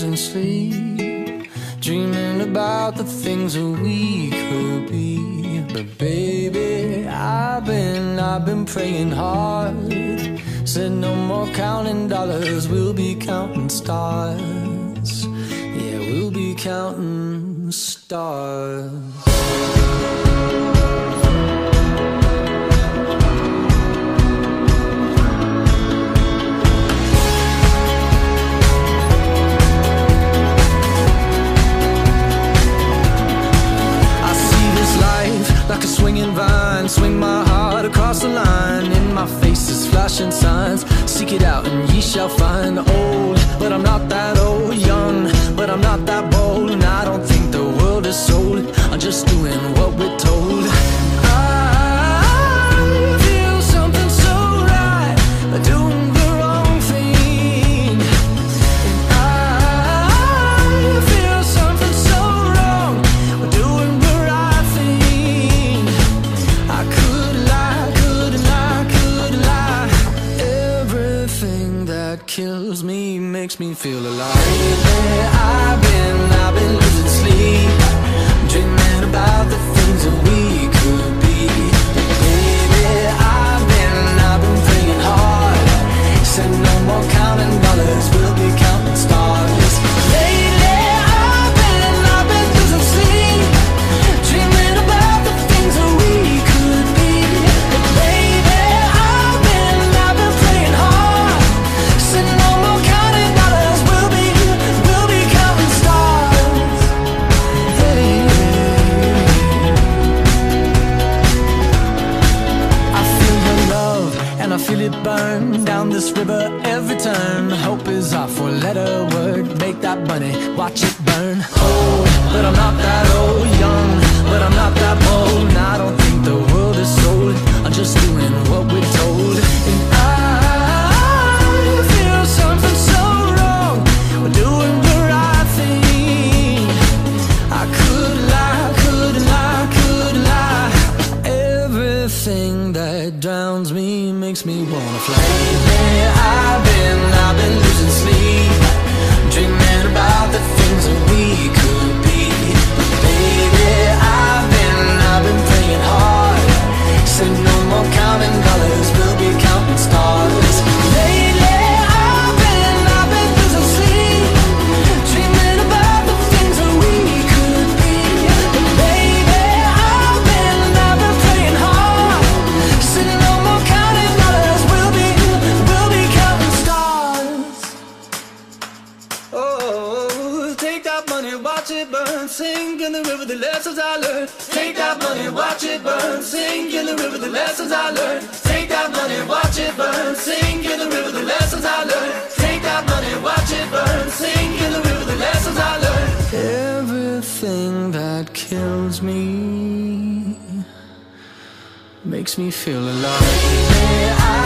losing sleep, dreaming about the things that we could be. But baby, I've been praying hard. Said no more counting dollars, we'll be counting stars. Yeah, we'll be counting stars. Like a swinging vine, swing my heart across the line. In my face is flashing signs. Seek it out and ye shall find. Old, but I'm not that old. Young, but I'm not that bold. And I don't think the world is sold. I'm just doing what we're told. I feel something so right, but doing the wrong thing. And I feel something so wrong, but doing the right thing. I could lie, couldn't lie, couldn't lie. Everything that kills me makes me feel alive. Lately I've been losing sleep, dreaming about the things that we could be. Baby, I've been praying hard. Said no more counting dollars, we'll be counting stars. Lately I've been losing sleep, dreaming about the things that we could be. Baby, I've been praying hard. Said no more counting dollars, we'll be counting stars. Hey. I feel your love and I feel it burn down this river every turn. Hope is our four-letter word. Make that money, watch it burn. Old, but I'm not that old. Young, but I'm not that bold. And I don't think the world is sold. I'm just doing what we're told. And I feel something so wrong, we're doing the right thing. I could lie, couldn't lie, couldn't lie. Everything that drowns me makes me wanna fly. Lately I've been losing sleep, dreaming about the things that we could be. But baby, I've been praying hard. Said no more counting dollars, we'll be counting stars. Lately I've been losing sleep, dreaming about the things that we could be. But baby, I've been praying hard. Said no more counting dollars, we'll be counting stars. Oh, take that money, watch it burn, sink in the river, the lessons I learned. Take that money, watch it burn, sink in the river, the lessons I learned. Take that money, watch it burn, sink in the river, the lessons I learned. Take that money, watch it burn, sink in the river, the lessons I learned. Everything that kills me makes me feel alive.